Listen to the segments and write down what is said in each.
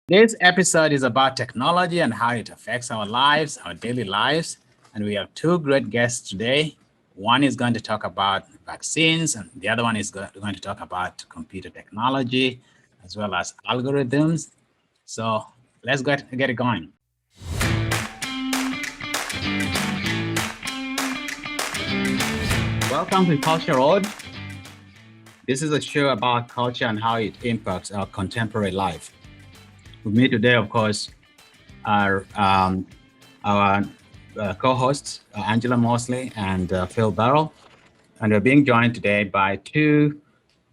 This episode is about technology and how it affects our lives, our daily lives. And we have two great guests today. One is going to talk about vaccines, and the other one is going to talk about computer technology as well as algorithms. So let's get it going. Welcome to Culture Road. This is a show about culture and how it impacts our contemporary life. With me today, of course, are our co-hosts, Angela Mosley and Phil Barrell. And we're being joined today by two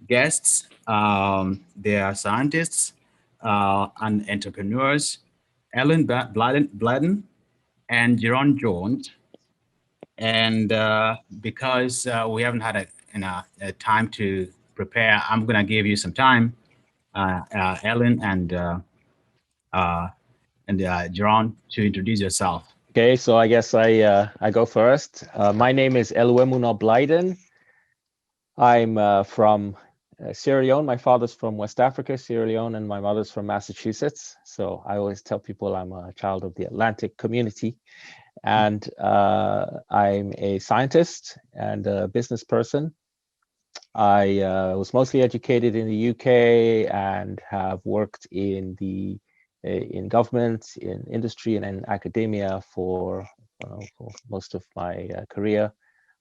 guests. They are scientists and entrepreneurs, Blyden and Jaron Jones. And because we haven't had a time to prepare, I'm going to give you some time, Ellen and Jaron, to introduce yourself. Okay, so I guess I go first. My name is Eluemuno Blyden. I'm from Sierra Leone. My father's from West Africa, Sierra Leone, and my mother's from Massachusetts. So I always tell people I'm a child of the Atlantic community. And I'm a scientist and a business person. I was mostly educated in the UK and have worked in government, in industry, and in academia for most of my career.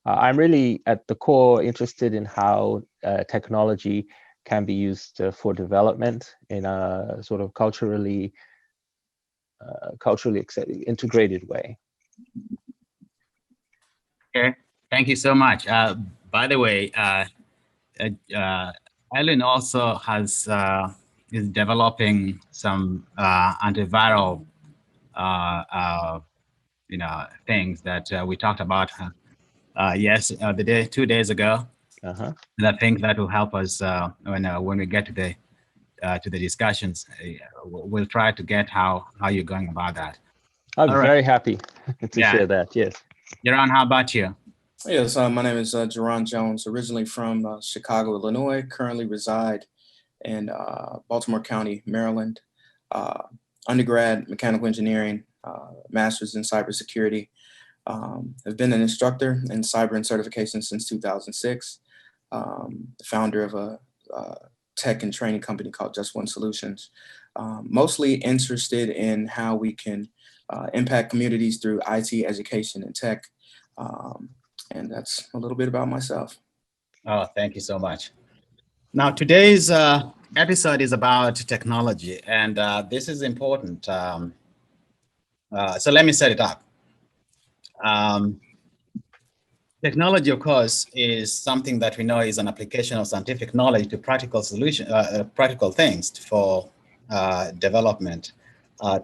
I'm really at the core interested in how technology can be used for development in a sort of culturally integrated way. Okay, thank you so much. By the way, Ellen also is developing some antiviral things that we talked about the 2 days ago. Uh-huh. And I think that will help us when we get to the discussions. We'll try to get how you're going about that. I'm All right. very happy to share that. Yes. Jaron, how about you? Yes, my name is Jaron Jones, originally from Chicago, Illinois, currently reside in Baltimore County, Maryland. Undergrad, mechanical engineering, master's in cybersecurity. I've been an instructor in cyber and certification since 2006. The founder of a tech and training company called Just One Solutions. Mostly interested in how we can impact communities through IT, education, and tech. And that's a little bit about myself. Oh, thank you so much. Now, today's episode is about technology, and this is important. So let me set it up. Technology, of course, is something that we know is an application of scientific knowledge to practical things for development.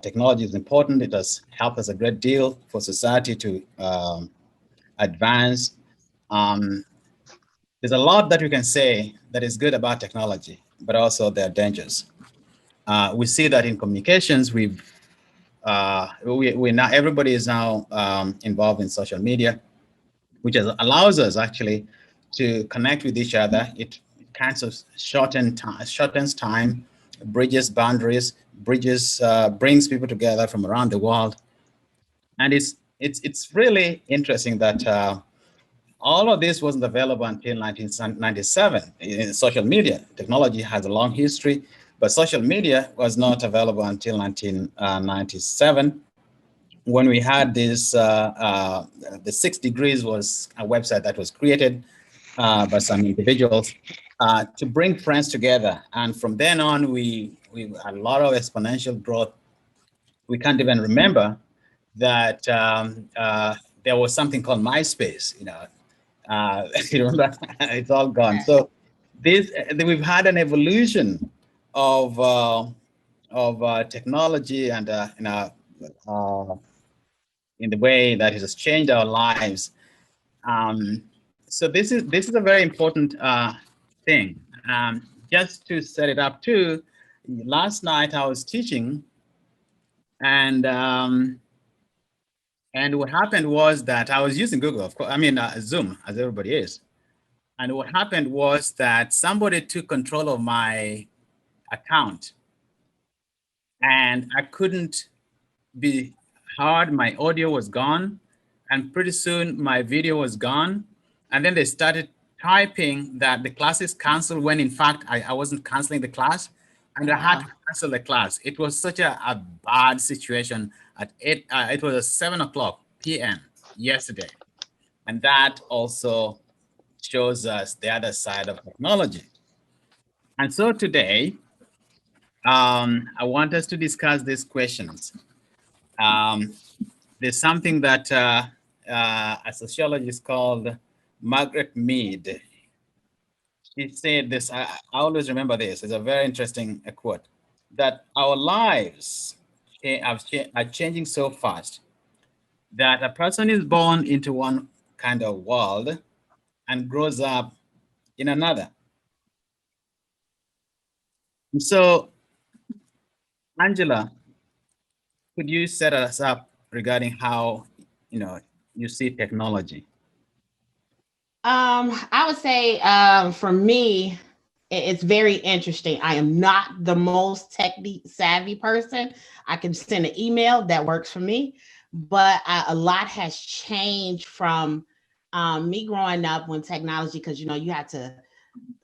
Technology is important. It has helped us a great deal for society to advance. There's a lot that we can say that is good about technology, but also there are dangers. We see that in communications, we now everybody is now involved in social media, which allows us actually to connect with each other. It kind of shortens time, bridges boundaries, brings people together from around the world, and it's really interesting that. All of this wasn't available until 1997 in social media. Technology has a long history, but social media was not available until 1997 when we had this, the 6 Degrees was a website that was created by some individuals to bring friends together. And from then on, we had a lot of exponential growth. We can't even remember that there was something called MySpace, remember, it's all gone. So we've had an evolution of technology and in the way that it has changed our lives. So this is a very important thing. Just to set it up too, last night I was teaching, and what happened was that I was using Google, of course, Zoom, as everybody is. And what happened was that somebody took control of my account. and I couldn't be heard. My audio was gone, and pretty soon my video was gone. And then they started typing that the class is canceled when in fact I wasn't canceling the class, and I had to cancel the class. It was such a bad situation at 8, it was at 7 o'clock p.m. yesterday. And that also shows us the other side of technology. And so today, I want us to discuss these questions. There's something that a sociologist called Margaret Mead, she said this, I always remember this, it's a very interesting quote, that our lives are changing so fast that a person is born into one kind of world and grows up in another. And so, Angela, could you set us up regarding how you see technology? I would say for me, it's very interesting. I am not the most technically savvy person. I can send an email that works for me, but a lot has changed from me growing up when technology, because you had to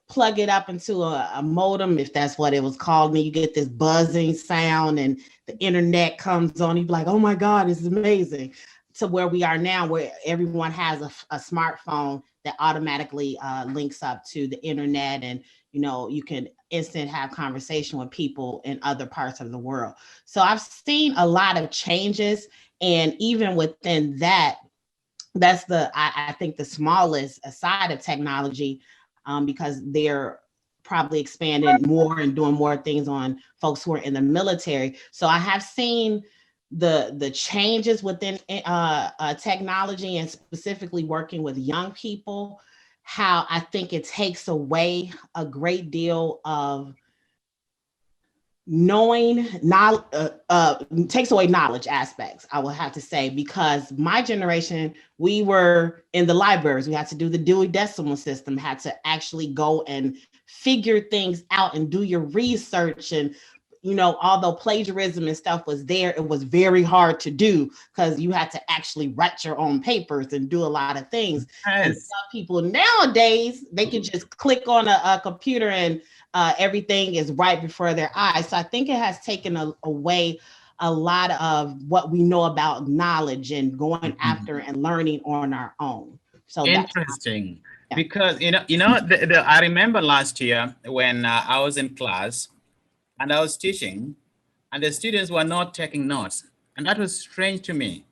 plug it up into a modem, if that's what it was called. And you get this buzzing sound and the internet comes on. You'd be like, oh my God, this is amazing. To where we are now, where everyone has a smartphone that automatically links up to the internet, and you can instant have conversation with people in other parts of the world. So I've seen a lot of changes, and even within that, that's I think the smallest side of technology, because they're probably expanding more and doing more things on folks who are in the military. So I have seen the changes within technology, and specifically working with young people, how I think it takes away a great deal of knowing, takes away knowledge aspects, I will have to say, because my generation, we were in the libraries. We had to do the Dewey Decimal System, had to actually go and figure things out and do your research. And although plagiarism and stuff was there, it was very hard to do because you had to actually write your own papers and do a lot of things. Yes. And some people nowadays, they can just click on a computer and everything is right before their eyes. So I think it has taken away a lot of what we know about knowledge and going after and learning on our own. So interesting. Because I remember last year when I was in class and I was teaching, and the students were not taking notes. And that was strange to me,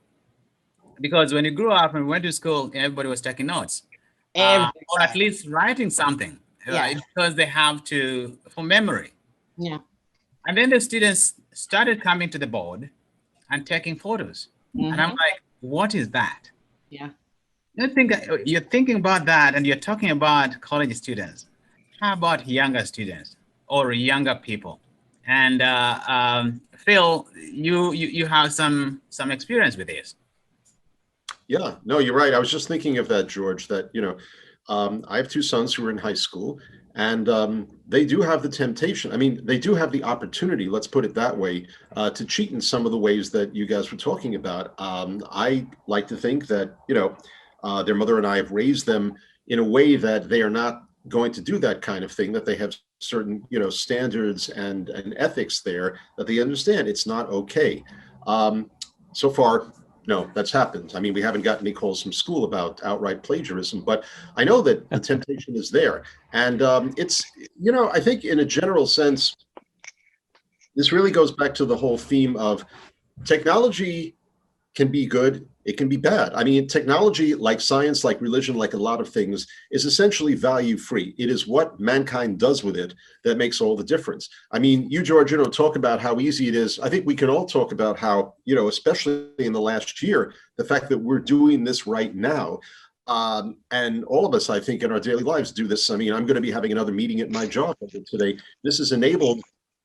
because when you grew up and went to school, everybody was taking notes, or at least writing something, because they have to, for memory. Yeah. And then the students started coming to the board and taking photos. And I'm like, what is that? Yeah. You're thinking about that, and you're talking about college students. How about younger students or younger people? And Phil, you have some experience with this. Yeah, no, you're right. I was just thinking of that, George, that, I have two sons who are in high school, and they do have the temptation. I mean, they do have the opportunity, let's put it that way, to cheat in some of the ways that you guys were talking about. I like to think that, their mother and I have raised them in a way that they are not going to do that kind of thing, that they have certain, standards and ethics there, that they understand it's not okay. So far, no, that's happened. I mean, we haven't gotten any calls from school about outright plagiarism, but I know that the temptation is there. And it's, I think in a general sense, this really goes back to the whole theme of technology can be good, it can be bad. I mean, technology, like science, like religion, like a lot of things, is essentially value free. It is what mankind does with it that makes all the difference. I mean, you, George, talk about how easy it is. I think we can all talk about how, especially in the last year, the fact that we're doing this right now. And all of us, I think, in our daily lives do this. I mean, I'm going to be having another meeting at my job today. This has enabled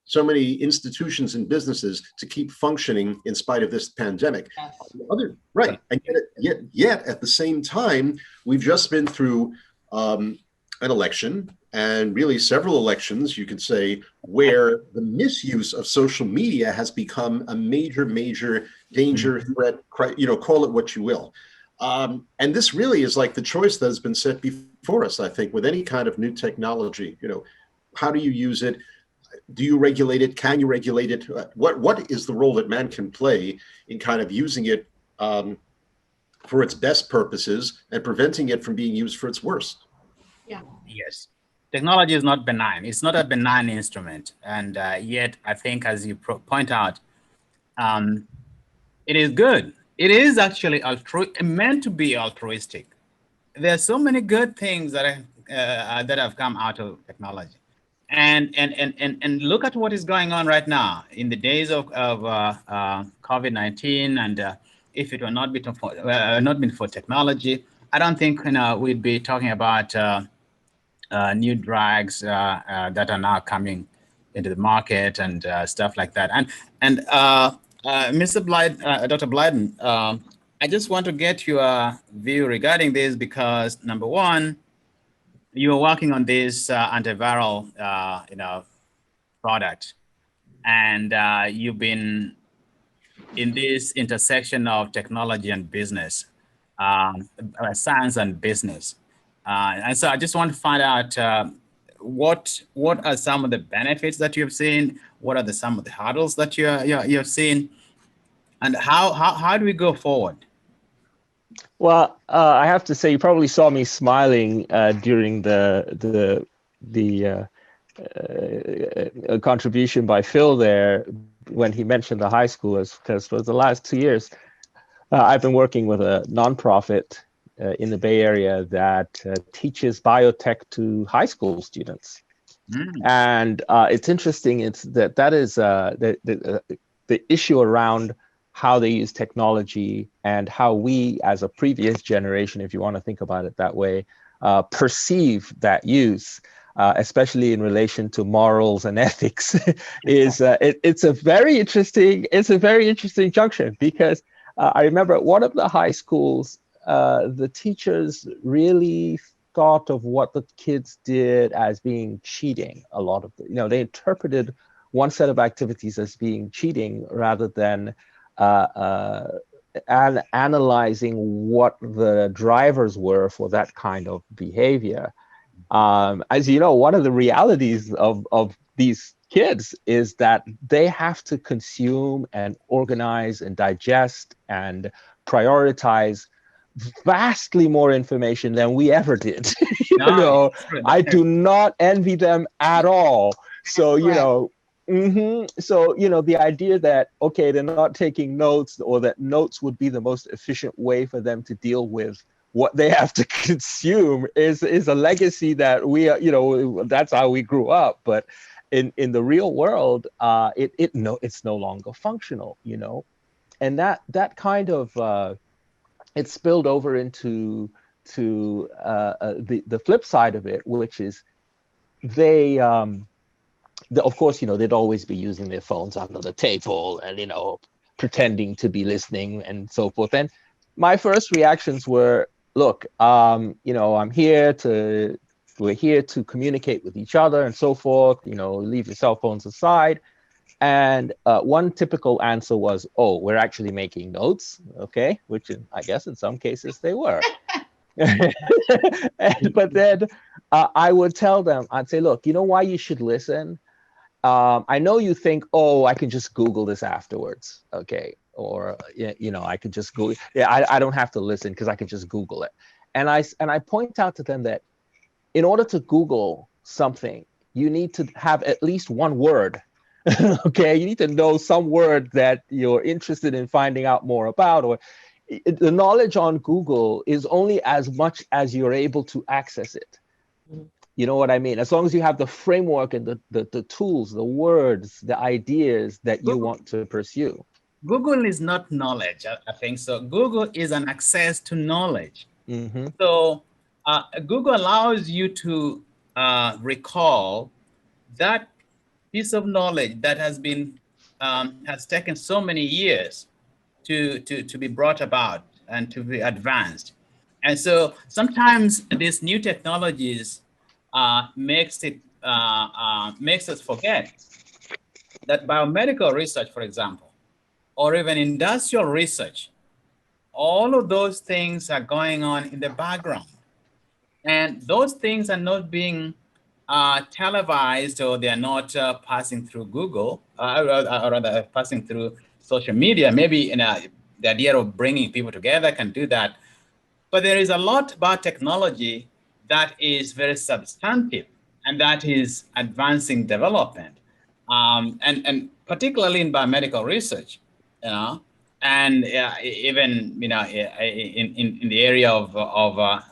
so many institutions and businesses to keep functioning in spite of this pandemic. Right. And yet at the same time, we've just been through an election, and really several elections, you could say, where the misuse of social media has become a major, major danger, threat, call it what you will. And this really is like the choice that has been set before us, I think, with any kind of new technology. How do you use it? Do you regulate it? Can you regulate it? What is the role that man can play in kind of using it for its best purposes and preventing it from being used for its worst? Yeah. Yes. Technology is not benign. It's not a benign instrument. And yet, I think, as you point out, it is good. It is actually meant to be altruistic. There are so many good things that have come out of technology. And look at what is going on right now in the days of COVID-19. And if it were not been for technology, I don't think we'd be talking about new drugs that are now coming into the market and stuff like that. And Dr. Blyden, I just want to get your view regarding this because number one, you are working on this antiviral, product, and you've been in this intersection of technology and business, science and business. And so I just want to find out what are some of the benefits that you've seen? What are some of the hurdles that you've seen? And how do we go forward? Well, I have to say, you probably saw me smiling during the contribution by Phil there when he mentioned the high schoolers, because for the last 2 years, I've been working with a nonprofit in the Bay Area that teaches biotech to high school students. And it's interesting. It's that is the issue around how they use technology and how we, as a previous generation, if you want to think about it that way, perceive that use, especially in relation to morals and ethics, it's a very interesting junction, because I remember at one of the high schools, the teachers really thought of what the kids did as being cheating. A lot of they interpreted one set of activities as being cheating rather than analyzing what the drivers were for that kind of behavior. As you know, one of the realities of these kids is that they have to consume and organize and digest and prioritize vastly more information than we ever did. I do not envy them at all. So, so, the idea that, okay, they're not taking notes, or that notes would be the most efficient way for them to deal with what they have to consume is a legacy that we, that's how we grew up. But in the real world, it's no longer functional, and that kind of, it spilled over into the flip side of it, which is they, of course, they'd always be using their phones under the table and, pretending to be listening and so forth. And my first reactions were, look, we're here to communicate with each other and so forth, leave your cell phones aside. And one typical answer was, oh, we're actually making notes, okay, which I guess in some cases they were. But then I would tell them, I'd say, look, you know why you should listen? I know you think, oh, I can just Google this afterwards, okay? Or, I could just go, I don't have to listen because I can just Google it. And I point out to them that in order to Google something, you need to have at least one word, okay? You need to know some word that you're interested in finding out more about, or the knowledge on Google is only as much as you're able to access it. You know what I mean? As long as you have the framework and the tools, the words, the ideas that you want to pursue. Google is not knowledge, I think so. Google is an access to knowledge. Mm-hmm. So Google allows you to recall that piece of knowledge that has been has taken so many years to be brought about and to be advanced. And so sometimes these new technologies makes us forget that biomedical research, for example, or even industrial research, all of those things are going on in the background. And those things are not being televised, or they are not passing through Google, or rather passing through social media. Maybe the idea of bringing people together can do that. But there is a lot about technology that is very substantive, and that is advancing development, and particularly in biomedical research, you know, and even in the area of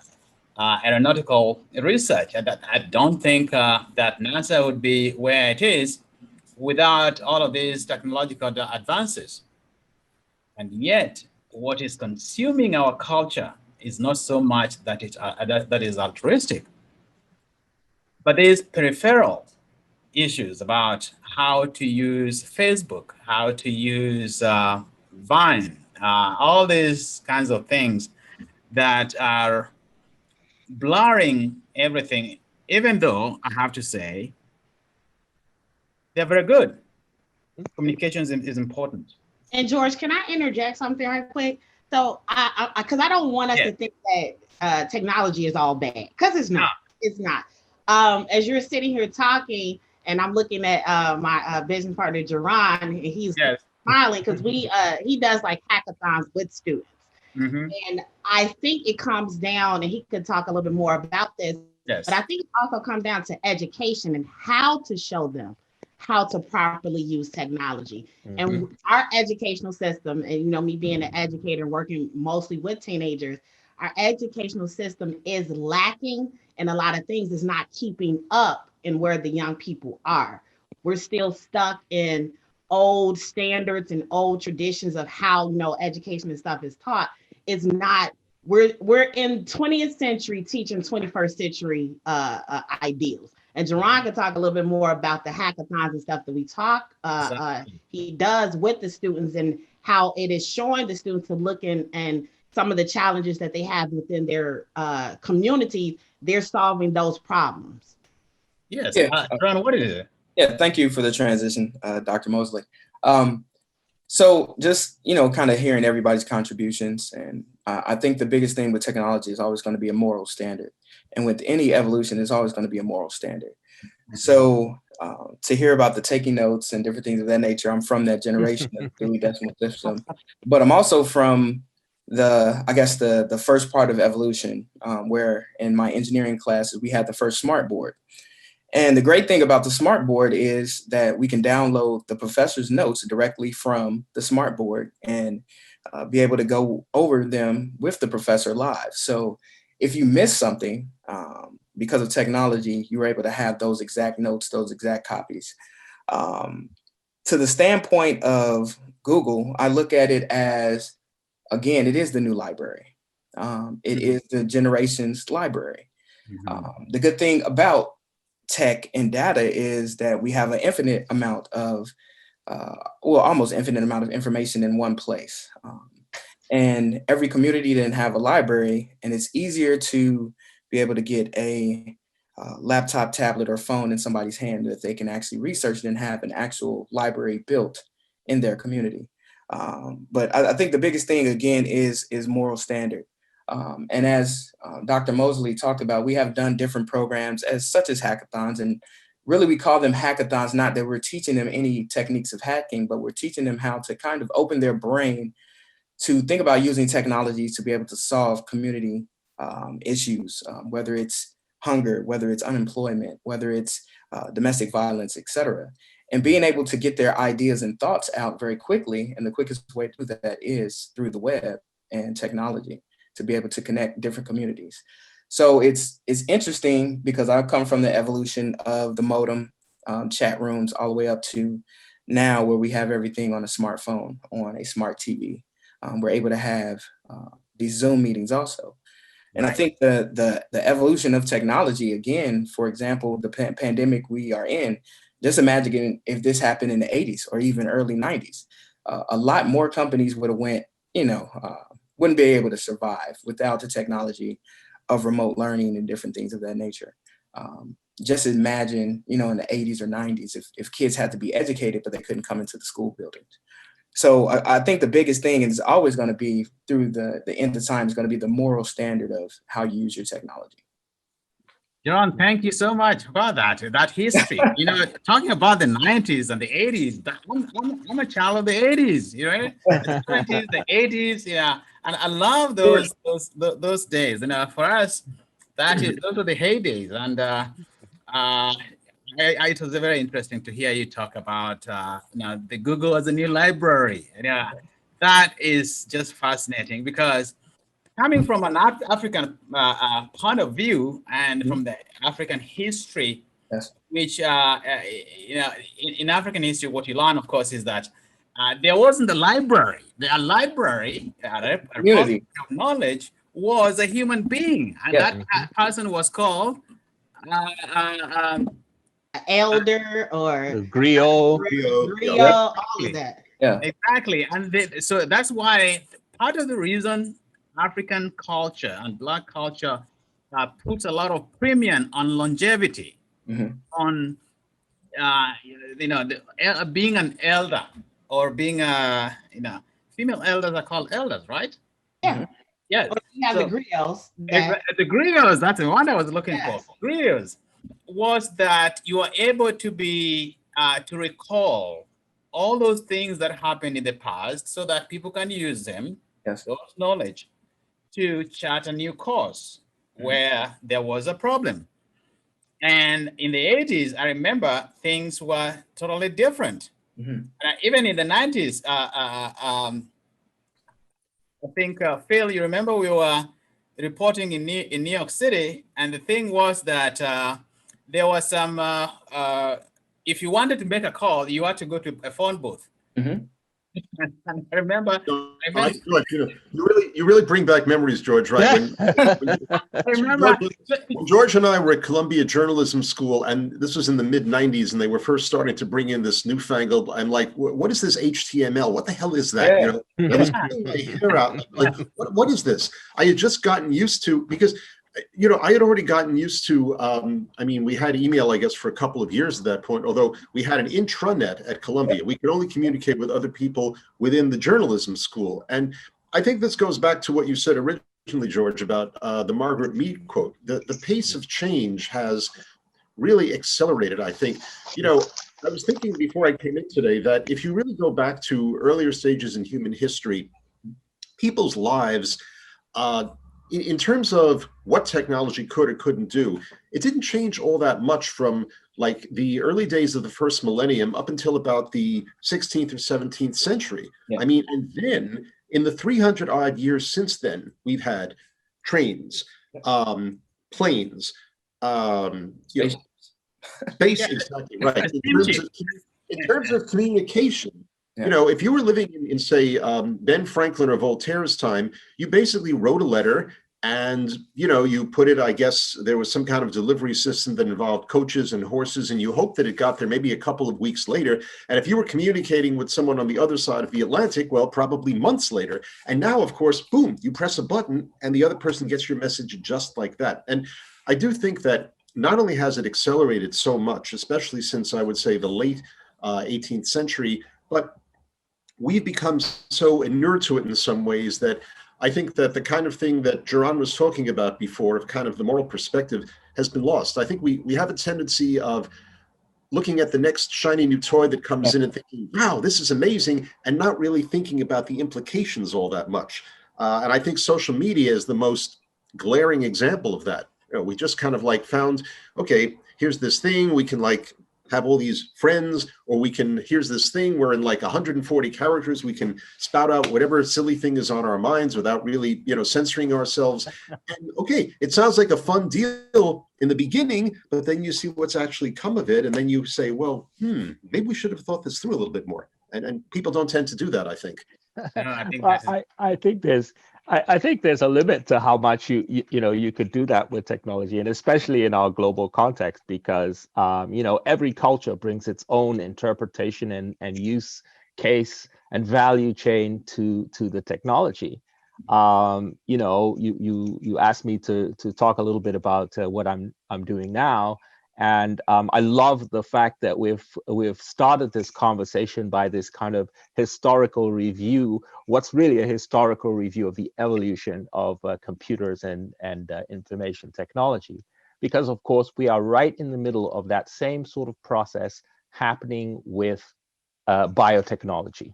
aeronautical research. I don't think that NASA would be where it is without all of these technological advances. And yet, what is consuming our culture is not so much that that is altruistic, but there's peripheral issues about how to use Facebook, how to use Vine, all these kinds of things that are blurring everything, even though I have to say they're very good. Communication is important. And George, can I interject something right quick? So because I don't want us to think that technology is all bad, because it's not. It's not. As you're sitting here talking, and I'm looking at my business partner Jaron, and he's smiling because he does like hackathons with students. Mm-hmm. And I think it comes down, and he could talk a little bit more about this, but I think it also comes down to education and how to show them how to properly use technology. Mm-hmm. And our educational system, and me being an educator and working mostly with teenagers, our educational system is lacking in a lot of things. It's not keeping up in where the young people are. We're still stuck in old standards and old traditions of how education and stuff is taught. It's not. We're in 20th century teaching 21st century ideals. And Jaron can talk a little bit more about the hackathons and stuff that we talk. He does with the students, and how it is showing the students to look and some of the challenges that they have within their communities. They're solving those problems. Yes, Jaron, what is it? Yeah, thank you for the transition, Dr. Mosley. So just, kind of hearing everybody's contributions. And I think the biggest thing with technology is always going to be a moral standard. And with any evolution, there's always going to be a moral standard. So to hear about the taking notes and different things of that nature, I'm from that generation of the Dewey Decimal System, but I'm also from the first part of evolution, where in my engineering classes, we had the first smart board. And the great thing about the smart board is that we can download the professor's notes directly from the smart board and be able to go over them with the professor live. So if you miss something, because of technology, you were able to have those exact notes, those exact copies. To the standpoint of Google, I look at it as, again, it is the new library. It is the generation's library. The good thing about tech and data is that we have an infinite amount of, almost infinite amount of information in one place. And every community didn't have a library, and it's easier to be able to get a laptop, tablet, or phone in somebody's hand that they can actually research and have an actual library built in their community. But I think the biggest thing, again, is moral standard. And as Dr. Mosley talked about, we have done different programs such as hackathons, and really we call them hackathons, not that we're teaching them any techniques of hacking, but we're teaching them how to kind of open their brain to think about using technology to be able to solve community issues, whether it's hunger, whether it's unemployment, whether it's domestic violence, et cetera. And being able to get their ideas and thoughts out very quickly. And the quickest way to do that is through the web and technology, to be able to connect different communities. So it's interesting because I've come from the evolution of the modem, chat rooms, all the way up to now where we have everything on a smartphone, on a smart TV. We're able to have these Zoom meetings also. And I think the evolution of technology, again, for example, the pandemic we are in, just imagine if this happened in the 80s or even early 90s, a lot more companies would have went, wouldn't be able to survive without the technology of remote learning and different things of that nature. Just imagine, you know, in the 80s or 90s, if kids had to be educated, but they couldn't come into the school buildings. So I think the biggest thing is always going to be through the end of time is going to be the moral standard of how you use your technology. John, thank you so much for that history. You know, talking about the 90s and the 80s, I'm a child of the 80s, you know, the 70s, the 80s, yeah. And I love those days. You know, for us, those are the heydays. And it was very interesting to hear you talk about, you know, the Google as a new library. Yeah, that is just fascinating because coming from an African point of view and from the African history, Yes. which, you know, in African history, what you learn, of course, is that there wasn't a library. A library, a repository of knowledge, was a human being. And that person was called elder or griot. all of that. Yeah. Exactly. And so that's why part of the reason African culture and Black culture puts a lot of premium on longevity, on you know, being an elder or being a, you know, female elders are called elders, right? Yeah. Yes. Or you have the griots. The griots, that's the one I was looking for. Griots was that you are able to be to recall all those things that happened in the past so that people can use them, those knowledge, to chart a new course where there was a problem. And in the 80s, I remember things were totally different. Even in the 90s, I think, Phil, you remember we were reporting in New York City, and the thing was that there was some, if you wanted to make a call, you had to go to a phone booth. And I remember, you really bring back memories, George, right? When George and I were at Columbia Journalism School, and this was in the mid-90s, and they were first starting to bring in this newfangled, I'm like, what is this HTML? What the hell is that? You know, I was pulling my hair out. Like, what is this? I had just gotten used to, because, you know, I had already gotten used to, I mean, we had email, I guess, for a couple of years at that point, although we had an intranet at Columbia. We could only communicate with other people within the journalism school. And I think this goes back to what you said originally, George, about the Margaret Mead quote. The pace of change has really accelerated, I think. You know, I was thinking before I came in today that if you really go back to earlier stages in human history, people's lives, in terms of what technology could or couldn't do, it didn't change all that much from like the early days of the first millennium up until about the 16th or 17th century. I mean, and then in the 300 odd years since then, we've had trains, planes, you know, space, exactly right. In terms of communication, you know, if you were living in say, Ben Franklin or Voltaire's time, you basically wrote a letter and, you know, you put it, I guess there was some kind of delivery system that involved coaches and horses, and you hoped that it got there maybe a couple of weeks later. And if you were communicating with someone on the other side of the Atlantic, well, probably months later. And now, of course, boom, you press a button and the other person gets your message just like that. And I do think that not only has it accelerated so much, especially since I would say the late 18th century, but we've become so inured to it in some ways that I think that the kind of thing that Jaron was talking about before, of kind of the moral perspective, has been lost. I think we have a tendency of looking at the next shiny new toy that comes in and thinking, wow, this is amazing, and not really thinking about the implications all that much. And I think social media is the most glaring example of that. You know, we just kind of like found, okay, here's this thing, we can like have all these friends, or we can, here's this thing where in like 140 characters, we can spout out whatever silly thing is on our minds without really, you know, censoring ourselves. And okay, it sounds like a fun deal in the beginning, but then you see what's actually come of it. And then you say, well, maybe we should have thought this through a little bit more. And people don't tend to do that, I think. I think there's a limit to how much you could do that with technology, and especially in our global context, because you know, every culture brings its own interpretation and use case and value chain to the technology. You asked me to talk a little bit about what I'm doing now, and I love the fact that we've started this conversation by this kind of historical review. What's really a historical review of the evolution of computers and information technology, because of course we are right in the middle of that same sort of process happening with biotechnology.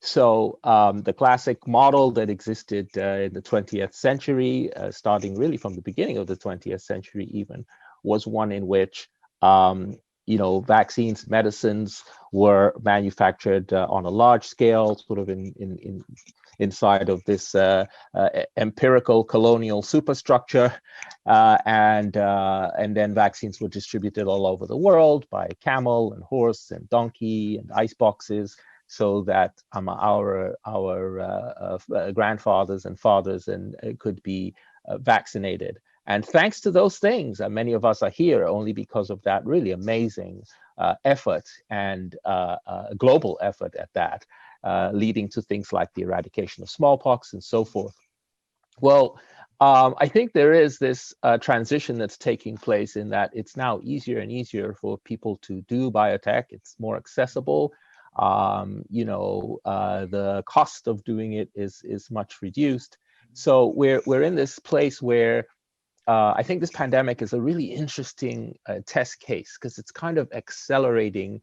So the classic model that existed in the 20th century, starting really from the beginning of the 20th century even, was one in which vaccines, medicines were manufactured on a large scale, sort of inside of this empirical colonial superstructure, and then vaccines were distributed all over the world by camel and horse and donkey and ice boxes, so that our grandfathers and fathers could be vaccinated. And thanks to those things, many of us are here only because of that really amazing effort, and global effort at that, leading to things like the eradication of smallpox and so forth. Well, I think there is this transition that's taking place in that it's now easier and easier for people to do biotech. It's more accessible. The cost of doing it is much reduced. So we're in this place where I think this pandemic is a really interesting test case, because it's kind of accelerating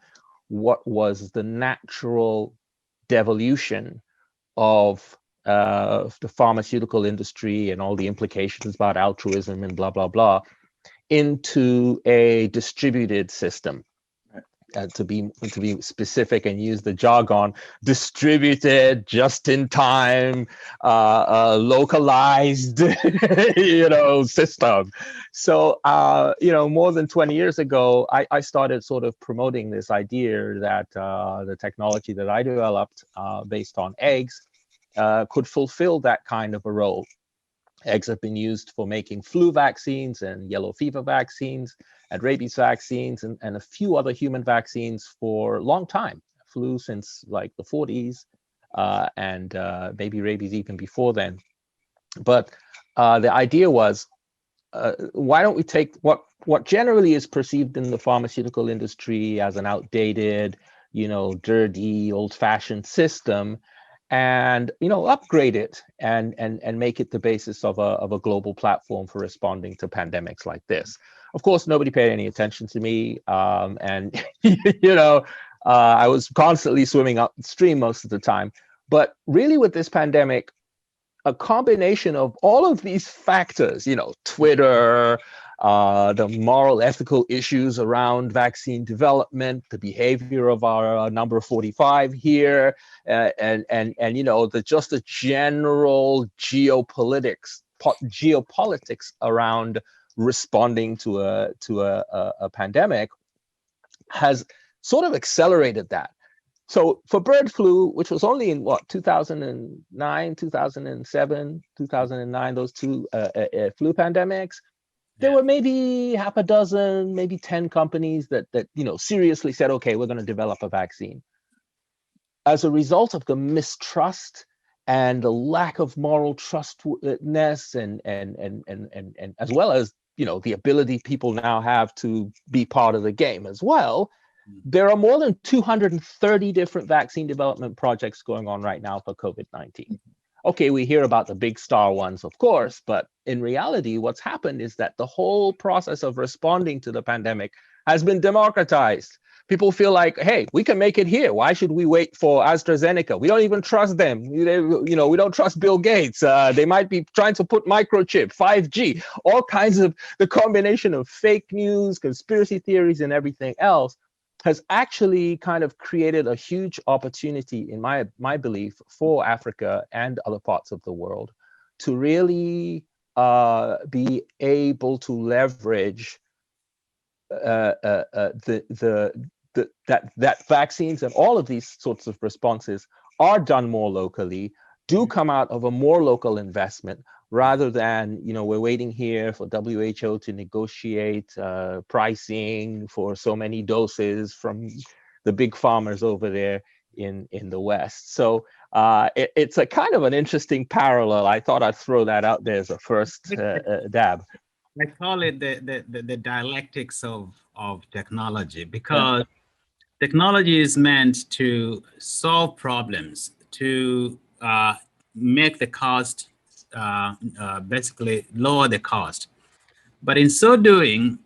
what was the natural devolution of the pharmaceutical industry and all the implications about altruism and blah, blah, blah, into a distributed system. To be specific and use the jargon, distributed, just in time, localized, system. So, more than 20 years ago, I started sort of promoting this idea that the technology that I developed based on eggs could fulfill that kind of a role. Eggs have been used for making flu vaccines and yellow fever vaccines and rabies vaccines and a few other human vaccines for a long time. Flu since like the 40s, and maybe rabies even before then. But the idea was, why don't we take what generally is perceived in the pharmaceutical industry as an outdated, dirty, old-fashioned system, and upgrade it and make it the basis of a global platform for responding to pandemics like this. Of course, nobody paid any attention to me, and I was constantly swimming upstream most of the time. But really, with this pandemic, a combination of all of these factors, Twitter, the moral, ethical issues around vaccine development, the behavior of our number 45 here, and just the general geopolitics around responding to a pandemic has sort of accelerated that. So for bird flu, which was only in 2009, 2007, 2009, those two flu pandemics, there were maybe half a dozen, maybe 10 companies that seriously said, okay, we're going to develop a vaccine. As a result of the mistrust and the lack of moral trustworthiness, and as well as the ability people now have to be part of the game as well, there are more than 230 different vaccine development projects going on right now for COVID-19. Okay, we hear about the big star ones, of course, but in reality, what's happened is that the whole process of responding to the pandemic has been democratized. People feel like, hey, we can make it here. Why should we wait for AstraZeneca? We don't even trust them. We don't trust Bill Gates. They might be trying to put microchip, 5G, all kinds of the combination of fake news, conspiracy theories, and everything else has actually kind of created a huge opportunity, in my belief, for Africa and other parts of the world to really be able to leverage that vaccines and all of these sorts of responses are done more locally, do come out of a more local investment, rather than, we're waiting here for WHO to negotiate pricing for so many doses from the big farmers over there. in the West. So it's a kind of an interesting parallel. I thought I'd throw that out there as a first dab. I call it the dialectics of technology, because technology is meant to solve problems, to make the cost, basically lower the cost. But in so doing,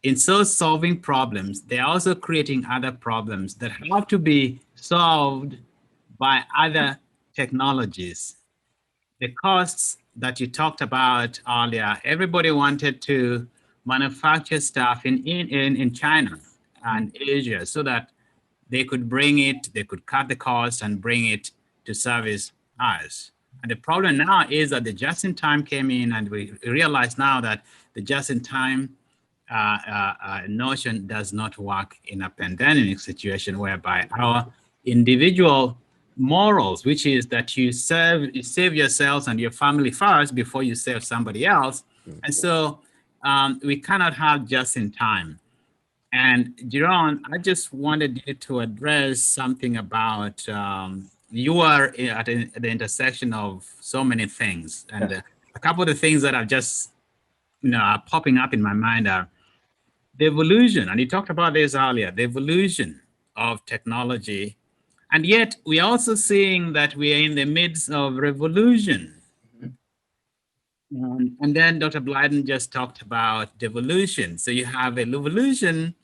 in so solving problems, they're also creating other problems that have to be solved by other technologies. The costs that you talked about earlier, everybody wanted to manufacture stuff in China and Asia so that they could bring it, they could cut the cost and bring it to service us. And the problem now is that the just-in-time came in, and we realize now that the just-in-time notion does not work in a pandemic situation, whereby our individual morals, which is that you save yourselves and your family first before you save somebody else. And so we cannot have just in time. And Jaron, I just wanted you to address something about you are at the intersection of so many things, and a couple of the things that are just are popping up in my mind are the evolution, and you talked about this earlier, the evolution of technology. And yet we're also seeing that we are in the midst of revolution. And then Dr. Blyden just talked about devolution. So you have a revolution,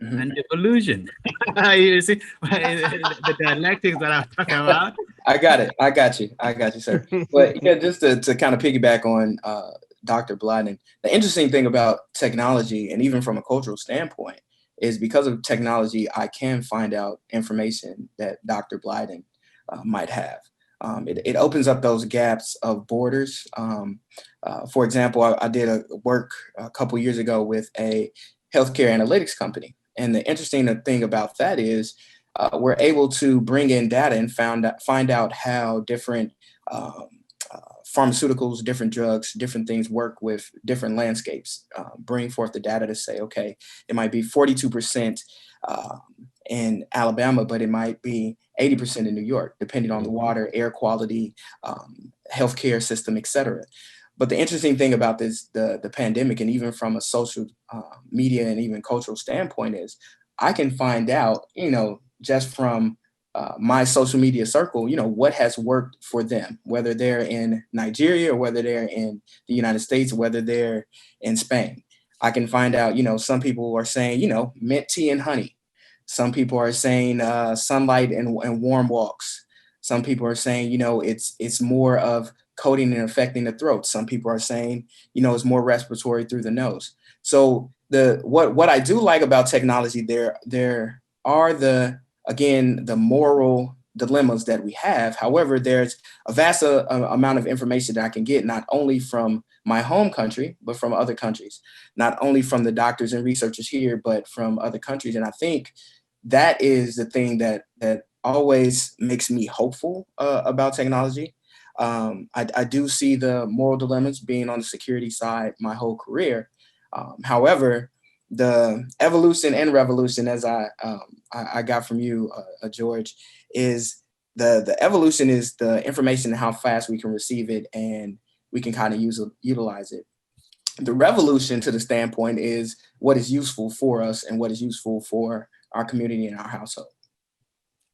and devolution. You see the dialectics that I'm talking about? I got it. I got you, sir. But yeah, just to kind of piggyback on Dr. Blyden, the interesting thing about technology, and even from a cultural standpoint, is because of technology, I can find out information that Dr. Blyden might have. It opens up those gaps of borders. For example, I did a work a couple years ago with a healthcare analytics company. And the interesting thing about that is we're able to bring in data and find out how different pharmaceuticals, different drugs, different things work with different landscapes. Bring forth the data to say, okay, it might be 42% in Alabama, but it might be 80% in New York, depending on the water, air quality, healthcare system, et cetera. But the interesting thing about this, the pandemic, and even from a social media and even cultural standpoint, is I can find out, just from my social media circle, what has worked for them, whether they're in Nigeria or whether they're in the United States, whether they're in Spain. I can find out, some people are saying, mint tea and honey. Some people are saying sunlight and warm walks. Some people are saying, it's more of coating and affecting the throat. Some people are saying, it's more respiratory through the nose. So what I do like about technology, there are the moral dilemmas that we have. However, there's a vast amount of information that I can get, not only from my home country, but from other countries, not only from the doctors and researchers here, but from other countries. And I think that is the thing that always makes me hopeful about technology. I do see the moral dilemmas being on the security side my whole career. However, the evolution and revolution, as I got from you, George, is the evolution is the information and how fast we can receive it and we can kind of utilize it. The revolution, to the standpoint, is what is useful for us and what is useful for our community and our household.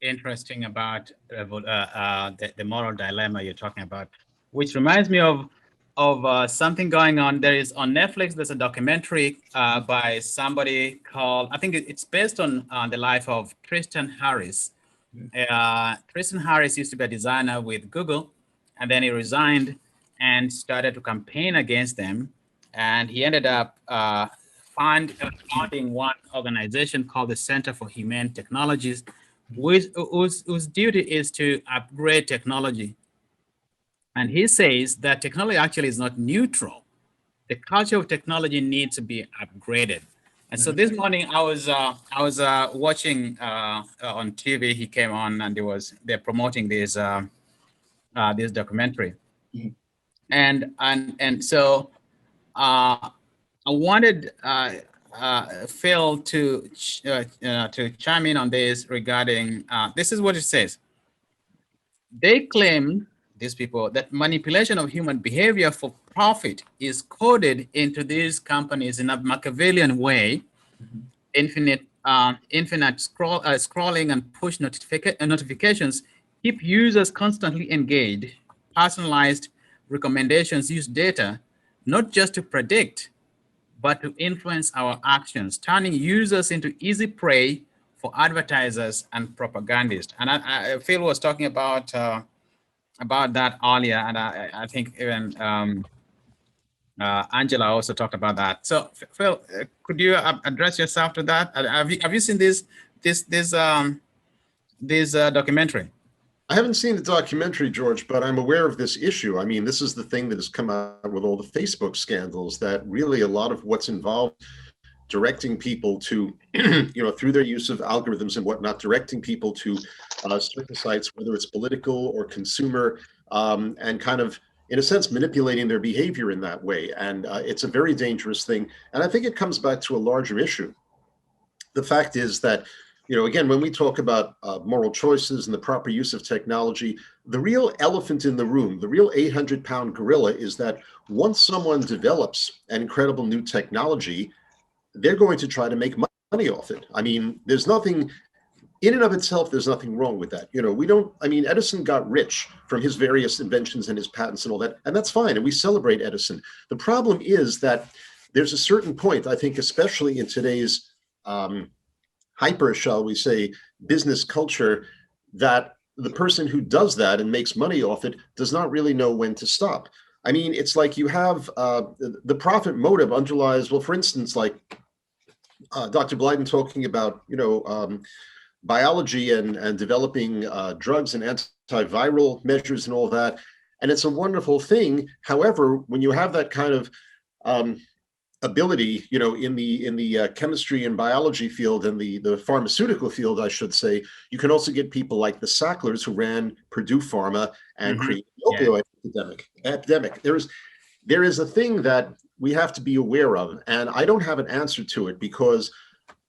Interesting about the moral dilemma you're talking about, which reminds me of something going on. There is on Netflix, there's a documentary by somebody called, I think it's based on the life of Tristan Harris. Tristan Harris used to be a designer with Google, and then he resigned and started to campaign against them. And he ended up founding one organization called the Center for Humane Technologies, whose duty is to upgrade technology. And he says that technology actually is not neutral. The culture of technology needs to be upgraded. And so this morning I was watching on TV. He came on and they're promoting this documentary, and so I wanted Phil to chime in on this regarding, this is what it says. They claim, these people, that manipulation of human behavior for profit is coded into these companies in a Machiavellian way. Infinite scrolling and push notifications keep users constantly engaged. Personalized recommendations use data not just to predict, but to influence our actions, turning users into easy prey for advertisers and propagandists. And Phil was talking about that earlier, and I think even Angela also talked about that. So Phil, could you address yourself to that? Have you seen this documentary? I haven't seen the documentary, George, but I'm aware of this issue. I mean, this is the thing that has come out with all the Facebook scandals, that really a lot of what's involved directing people to, through their use of algorithms and whatnot, directing people to certain sites, whether it's political or consumer, and kind of, in a sense, manipulating their behavior in that way. And it's a very dangerous thing. And I think it comes back to a larger issue. The fact is that, again, when we talk about moral choices and the proper use of technology, the real elephant in the room, the real 800-pound gorilla, is that once someone develops an incredible new technology, they're going to try to make money off it. I mean, there's nothing in and of itself, there's nothing wrong with that. Edison got rich from his various inventions and his patents and all that, and that's fine. And we celebrate Edison. The problem is that there's a certain point, I think, especially in today's hyper, shall we say, business culture, that the person who does that and makes money off it does not really know when to stop. I mean, it's like you have the profit motive underlies, well, for instance, like Dr. Blyden talking about, biology and developing drugs and antiviral measures and all that. And it's a wonderful thing. However, when you have that kind of ability, in the chemistry and biology field and the pharmaceutical field, I should say, you can also get people like the Sacklers who ran Purdue Pharma and created the opioid epidemic. There is a thing that we have to be aware of, and I don't have an answer to it, because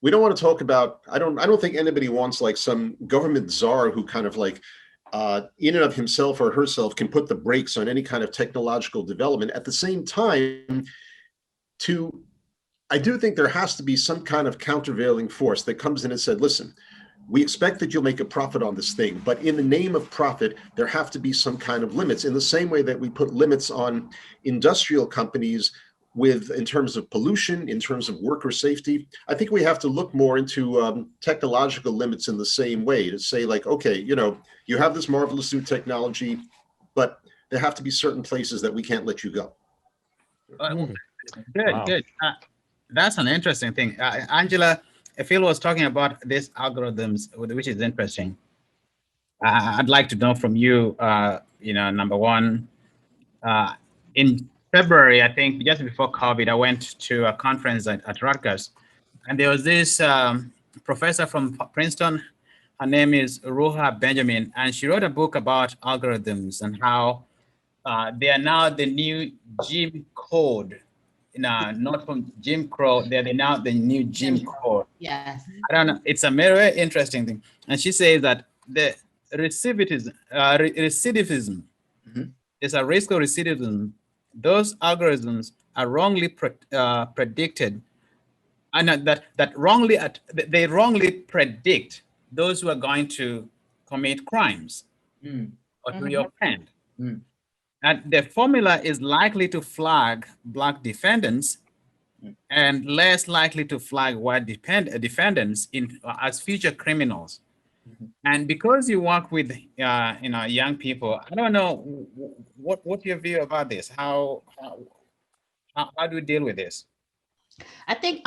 we don't want to talk about, I don't think anybody wants like some government czar who kind of like in and of himself or herself can put the brakes on any kind of technological development. At the same time, I do think there has to be some kind of countervailing force that comes in and said, listen, we expect that you'll make a profit on this thing, but in the name of profit, there have to be some kind of limits, in the same way that we put limits on industrial companies in terms of pollution, in terms of worker safety. I think we have to look more into technological limits in the same way, to say like, okay, you have this marvelous new technology, but there have to be certain places that we can't let you go. Good. That's an interesting thing. Angela, Phil was talking about these algorithms, which is interesting. I'd like to know from you, number one, in February, I think just before COVID, I went to a conference at Rutgers, and there was this professor from Princeton. Her name is Ruha Benjamin, and she wrote a book about algorithms and how they are now the new Jim Code. Not from Jim Crow, they're now the new Jim Code. Yes. I don't know. It's a very interesting thing. And she says that the recidivism is a risk of recidivism. Those algorithms are wrongly predicted, and they wrongly predict those who are going to commit crimes or to your friend. And the formula is likely to flag Black defendants and less likely to flag white defendants as future criminals. And because you work with young people, I don't know what your view about this. How do we deal with this? I think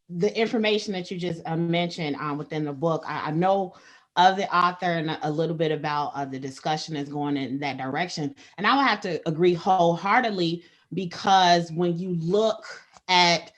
the information that you just mentioned within the book, I know of the author and a little bit about the discussion is going in that direction. And I would have to agree wholeheartedly, because when you look at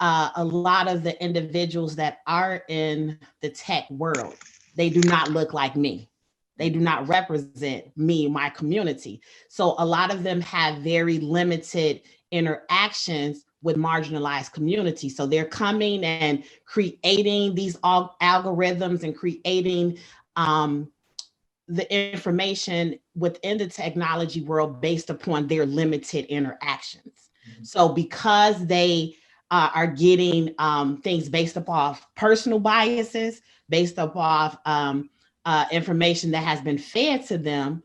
a lot of the individuals that are in the tech world, they do not look like me. They do not represent me, my community. So a lot of them have very limited interactions with marginalized communities. So they're coming and creating these algorithms and creating the information within the technology world based upon their limited interactions. So because they are getting things based upon personal biases, based upon information that has been fed to them,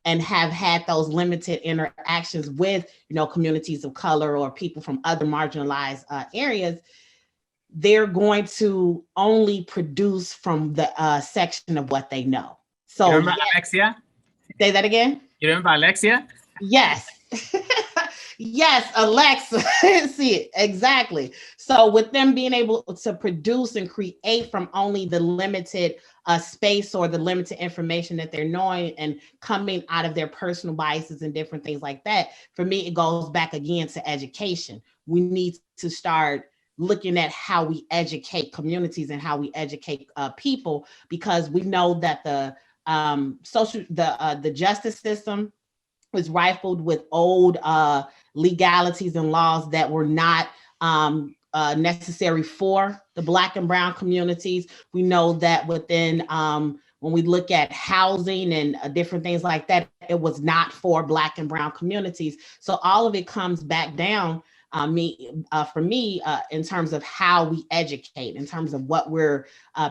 and have had those limited interactions with, communities of color or people from other marginalized areas, they're going to only produce from the section of what they know. So, you remember Alexia? Say that again? You remember Alexia? Yes. Yes, Alexa. See it, exactly. So with them being able to produce and create from only the limited space or the limited information that they're knowing and coming out of their personal biases and different things like that, for me, it goes back again to education. We need to start looking at how we educate communities and how we educate people, because we know that the justice system was rifled with old legalities and laws that were not necessary for the Black and brown communities. We know that within, when we look at housing and different things like that, it was not for Black and brown communities. So all of it comes back down for me, in terms of how we educate, in terms of what we're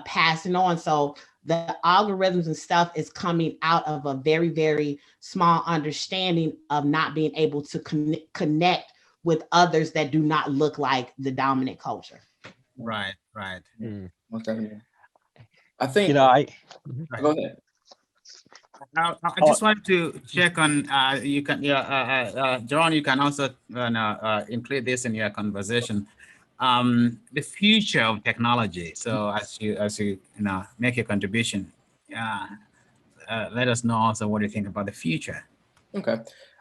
passing on. So the algorithms and stuff is coming out of a very, very small understanding of not being able to connect with others that do not look like the dominant culture. Right. I think, Go ahead. I just wanted to check on, you can, Jaron, you can also include this in your conversation. The future of technology. So as you make your contribution, let us know also what you think about the future. Okay.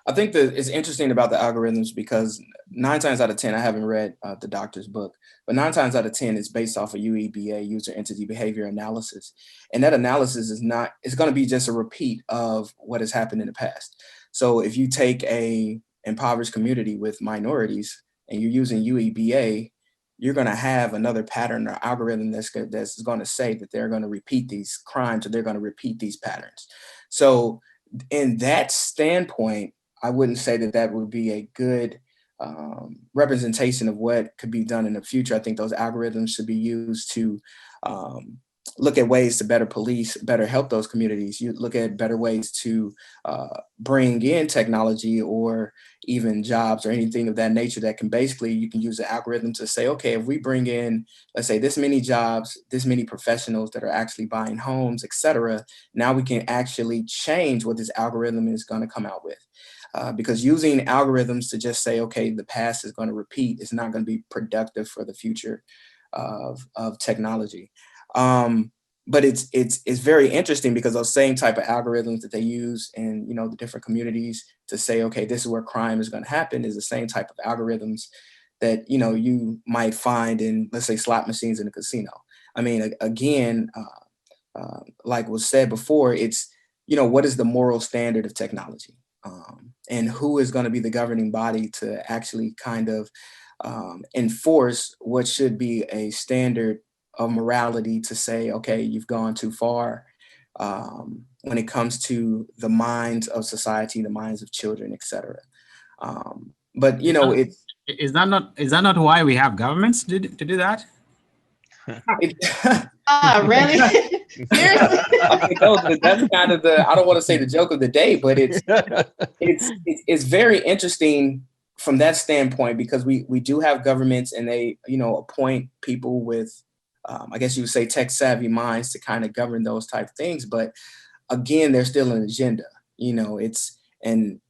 I think that it's interesting about the algorithms because 9 times out of 10, I haven't read the doctor's book, but 9 times out of 10 is based off of UEBA, user entity behavior analysis. And that analysis it's going to be just a repeat of what has happened in the past. So if you take a impoverished community with minorities and you're using UEBA, you're going to have another pattern or algorithm that's going to say that they're going to repeat these crimes or they're going to repeat these patterns. So in that standpoint, I wouldn't say that would be a good representation of what could be done in the future. I think those algorithms should be used to look at ways to better police, better help those communities. You look at better ways to bring in technology or even jobs or anything of that nature that can basically, you can use the algorithm to say, okay, if we bring in, let's say this many jobs, this many professionals that are actually buying homes, et cetera, now we can actually change what this algorithm is going to come out with. Because using algorithms to just say, okay, the past is going to repeat is not going to be productive for the future of technology. But it's very interesting because those same type of algorithms that they use in, the different communities to say, okay, this is where crime is going to happen is the same type of algorithms that, you might find in, let's say, slot machines in a casino. I mean, again, like was said before, it's, what is the moral standard of technology? And who is going to be the governing body to actually kind of enforce what should be a standard of morality to say, okay, you've gone too far when it comes to the minds of society, the minds of children, et cetera. But is that not why we have governments to do that? Really? Seriously? That's kind of I don't want to say the joke of the day, but it's very interesting from that standpoint because we do have governments and they, appoint people with, I guess you would say tech savvy minds to kind of govern those type of things. But again, there's still an agenda, and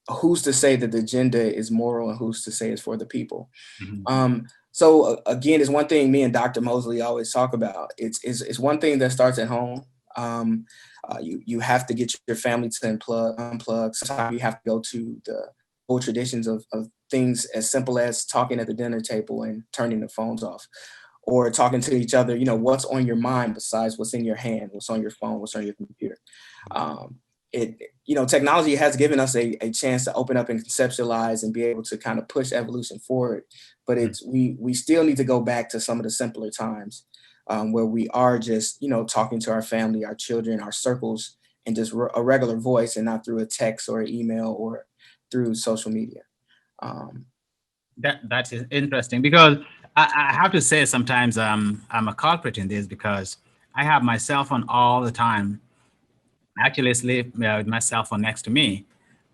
who's to say that the agenda is moral and who's to say it's for the people? Mm-hmm. So again, it's one thing me and Dr. Mosley always talk about. It's one thing that starts at home. You have to get your family to unplug. Sometimes you have to go to the old traditions of things as simple as talking at the dinner table and turning the phones off, or talking to each other. What's on your mind besides what's in your hand, what's on your phone, what's on your computer. technology has given us a chance to open up and conceptualize and be able to kind of push evolution forward. But we still need to go back to some of the simpler times where we are just, talking to our family, our children, our circles, and just a regular voice, and not through a text or an email or through social media. That is interesting, because I have to say sometimes I'm a culprit in this, because I have my cell phone all the time. I actually sleep with my cell phone next to me,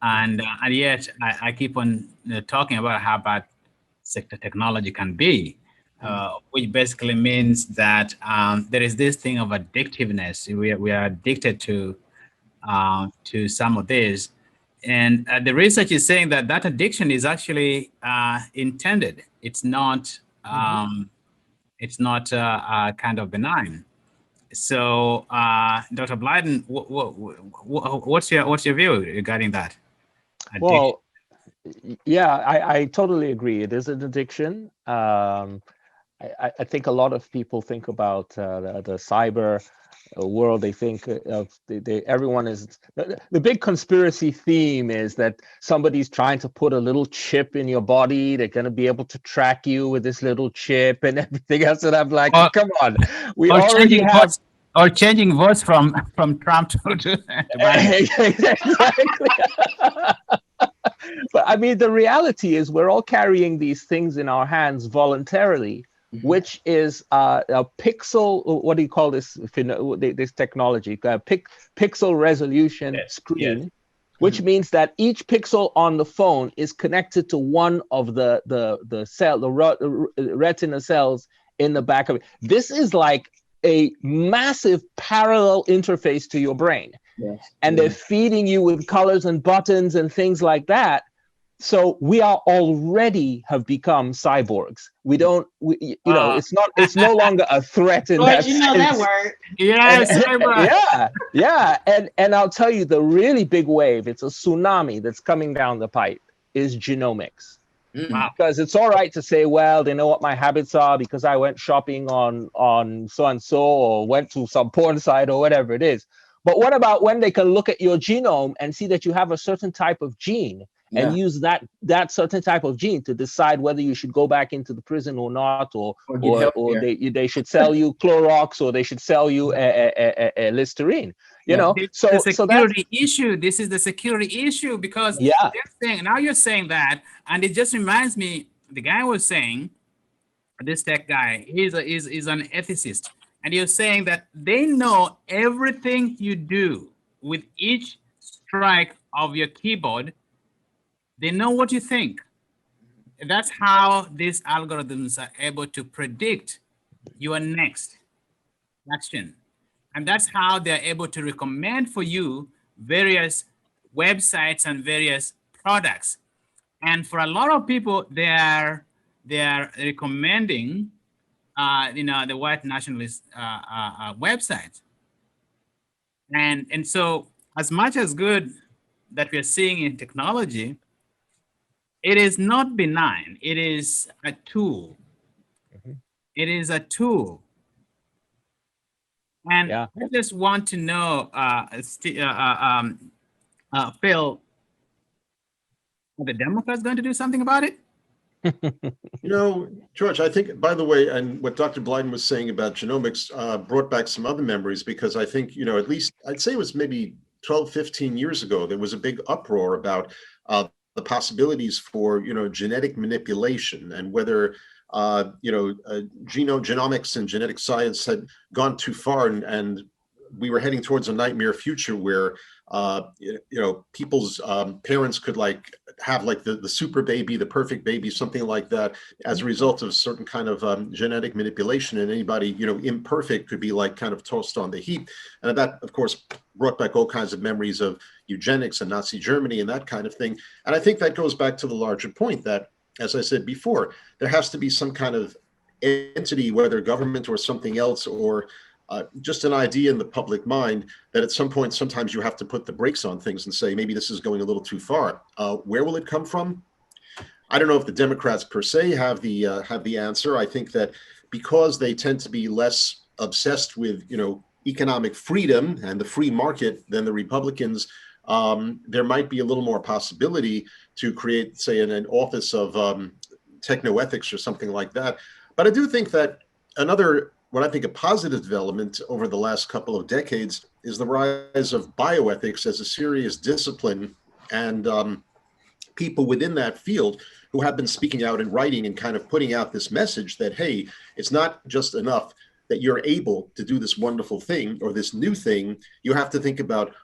and yet I keep on talking about how bad technology can be, which basically means that there is this thing of addictiveness. We are addicted to some of this. And the research is saying that addiction is actually intended. It's not kind of benign. So, Dr. Blyden, what's your view regarding that? Addiction? Well, yeah, I totally agree. It is an addiction. I think a lot of people think about the cyber world. They think of everyone is the big conspiracy theme is that somebody's trying to put a little chip in your body. They're going to be able to track you with this little chip and everything else. And I'm like, come on, we already have. Or changing voice from Trump to exactly. But I mean, the reality is we're all carrying these things in our hands voluntarily, which is a pixel. What do you call this? This technology, pixel resolution screen, which means that each pixel on the phone is connected to one of the retina cells in the back of it. This is like a massive parallel interface to your brain. And they're feeding you with colors and buttons and things like that. So we are already have become cyborgs. It's no longer a threat in that sense. That word. Yeah. And I'll tell you, the really big wave, it's a tsunami that's coming down the pipe, is genomics. Because it's all right to say, well, they know what my habits are because I went shopping on so-and-so or went to some porn site or whatever it is. But what about when they can look at your genome and see that you have a certain type of gene and use that certain type of gene to decide whether you should go back into the prison or not, or they should sell you Clorox, or they should sell you a Listerine. So the security issue. This is the security issue, because you're saying that, and it just reminds me. The guy was saying, this tech guy, he's an ethicist, and he was saying that they know everything you do with each strike of your keyboard. They know what you think. That's how these algorithms are able to predict your next action. And that's how they're able to recommend for you various websites and various products. And for a lot of people, they are recommending, the white nationalist websites. And so, as much as good that we're seeing in technology, it is not benign. It is a tool. It is a tool. And I just want to know, Phil, are the Democrats going to do something about it? George, I think, by the way, and what Dr. Blyden was saying about genomics brought back some other memories, because I think, at least I'd say it was maybe 12, 15 years ago, there was a big uproar about the possibilities for, genetic manipulation, and whether, genomics and genetic science had gone too far, and we were heading towards a nightmare future where, people's parents could have the super baby, the perfect baby, something like that, as a result of certain kind of genetic manipulation, and anybody, imperfect could be kind of tossed on the heap. And that, of course, brought back all kinds of memories of eugenics and Nazi Germany and that kind of thing. And I think that goes back to the larger point that, as I said before, there has to be some kind of entity, whether government or something else, or just an idea in the public mind, that at some point, sometimes you have to put the brakes on things and say, maybe this is going a little too far. Where will it come from? I don't know if the Democrats per se have the answer. I think that because they tend to be less obsessed with, economic freedom and the free market than the Republicans, there might be a little more possibility to create, say, an office of technoethics or something like that. But I do think that another, what I think a positive development over the last couple of decades is the rise of bioethics as a serious discipline, and people within that field who have been speaking out and writing and kind of putting out this message that, hey, it's not just enough that you're able to do this wonderful thing or this new thing. You have to think about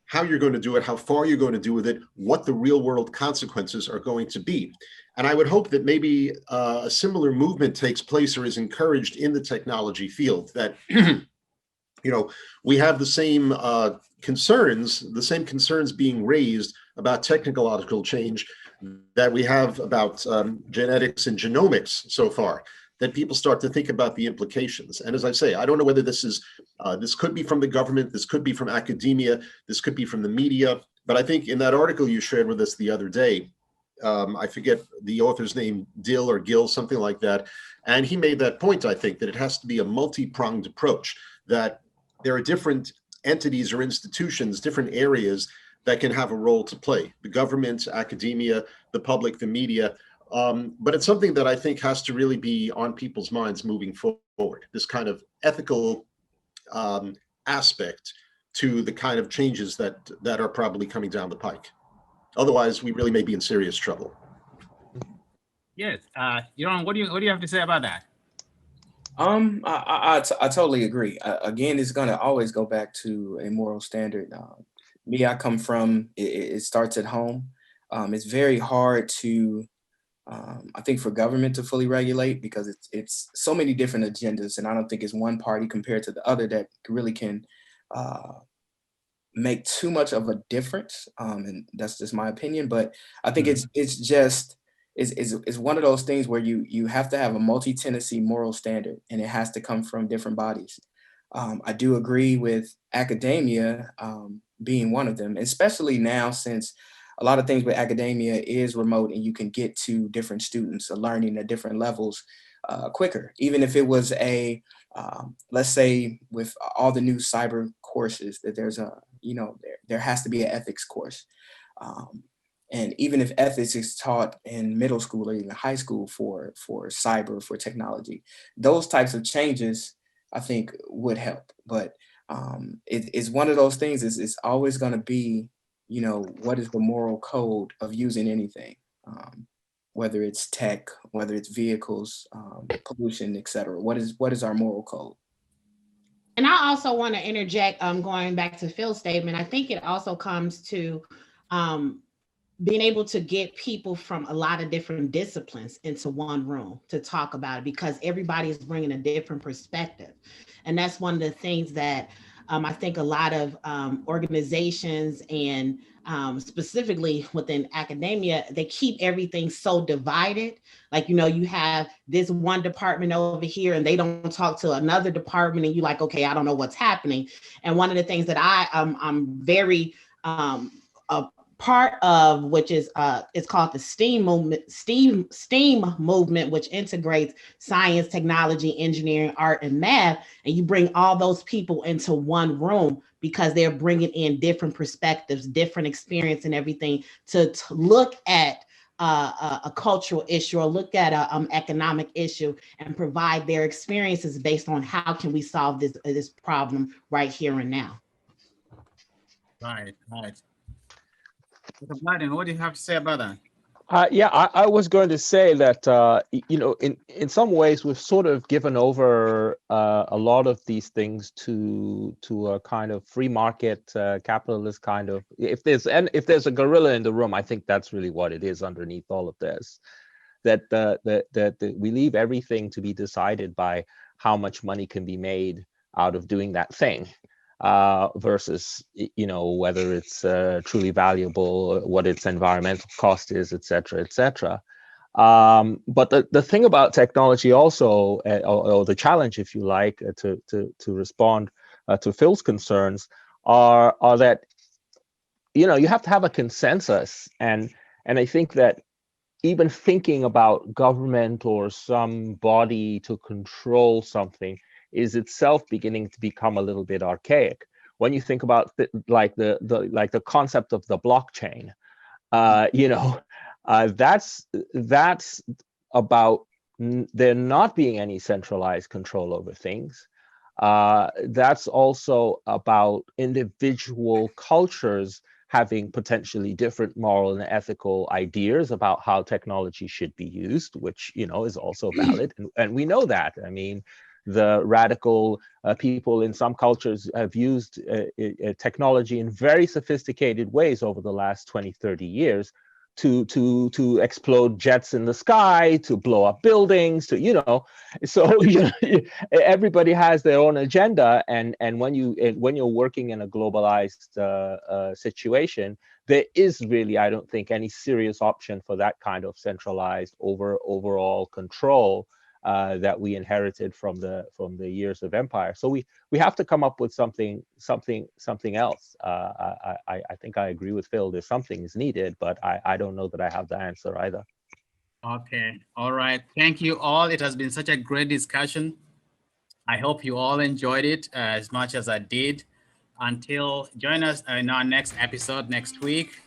how you're going to do it, how far you're going to do with it, what the real world consequences are going to be. And I would hope that maybe a similar movement takes place or is encouraged in the technology field, that we have the same concerns being raised about technological change that we have about genetics and genomics so far, that people start to think about the implications. And as I say, I don't know whether this is, this could be from the government, this could be from academia, this could be from the media, but I think in that article you shared with us the other day, I forget the author's name, Dill or Gill, something like that, and he made that point, I think, that it has to be a multi-pronged approach, that there are different entities or institutions, different areas that can have a role to play, the government, academia, the public, the media, but it's something that I think has to really be on people's minds moving forward, this kind of ethical aspect to the kind of changes that are probably coming down the pike. Otherwise, we really may be in serious trouble. Yes, Jaron, what do you have to say about that? I totally agree. Again, it's gonna always go back to a moral standard. I come from, it starts at home. It's very hard to, I think, for government to fully regulate, because it's so many different agendas, and I don't think it's one party compared to the other that really can make too much of a difference. And that's just my opinion, but I think it's one of those things where you have to have a multi-tendency moral standard, and it has to come from different bodies. I do agree with academia being one of them, especially now, since a lot of things with academia is remote and you can get to different students learning at different levels quicker. Even if it was let's say with all the new cyber courses, that there's there has to be an ethics course. And even if ethics is taught in middle school or even high school for cyber, for technology, those types of changes, I think, would help. But it's one of those things, it's always going to be, what is the moral code of using anything, whether it's tech, whether it's vehicles, pollution, etc. What is our moral code? And I also want to interject, going back to Phil's statement, I think it also comes to being able to get people from a lot of different disciplines into one room to talk about it, because everybody is bringing a different perspective. And that's one of the things that I think a lot of organizations and specifically within academia, they keep everything so divided. Like, you have this one department over here and they don't talk to another department, and you're like, okay, I don't know what's happening. And one of the things that I'm very part of, which is it's called the STEAM movement, which integrates science, technology, engineering, art, and math. And you bring all those people into one room because they're bringing in different perspectives, different experience, and everything to look at a cultural issue or look at a economic issue and provide their experiences based on how can we solve this problem right here and now. Right. Dr. Blyden, what do you have to say about that? I was going to say that in some ways we've sort of given over a lot of these things to a kind of free market capitalist kind of. If there's a gorilla in the room, I think that's really what it is underneath all of this. That we leave everything to be decided by how much money can be made out of doing that thing. Versus, whether it's truly valuable, what its environmental cost is, et cetera, et cetera. But the thing about technology also, or the challenge, if you like, to respond to Phil's concerns, are that, you have to have a consensus. And I think that even thinking about government or some body to control something is itself beginning to become a little bit archaic. when you think about the concept of the blockchain, that's about there not being any centralized control over things. That's also about individual cultures having potentially different moral and ethical ideas about how technology should be used, which is also valid, and we know that. I mean, the radical people in some cultures have used technology in very sophisticated ways over the last 20, 30 years to explode jets in the sky, to blow up buildings, so everybody has their own agenda, and when you're working in a globalized situation, there is really, I don't think, any serious option for that kind of centralized overall control that we inherited from the years of empire. So we have to come up with something else. I think I agree with Phil. There's something is needed, but I don't know that I have the answer either. Okay. All right. Thank you all. It has been such a great discussion. I hope you all enjoyed it as much as I did. Join us in our next episode next week.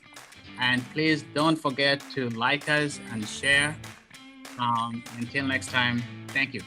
And please don't forget to like us and share. Until next time, thank you.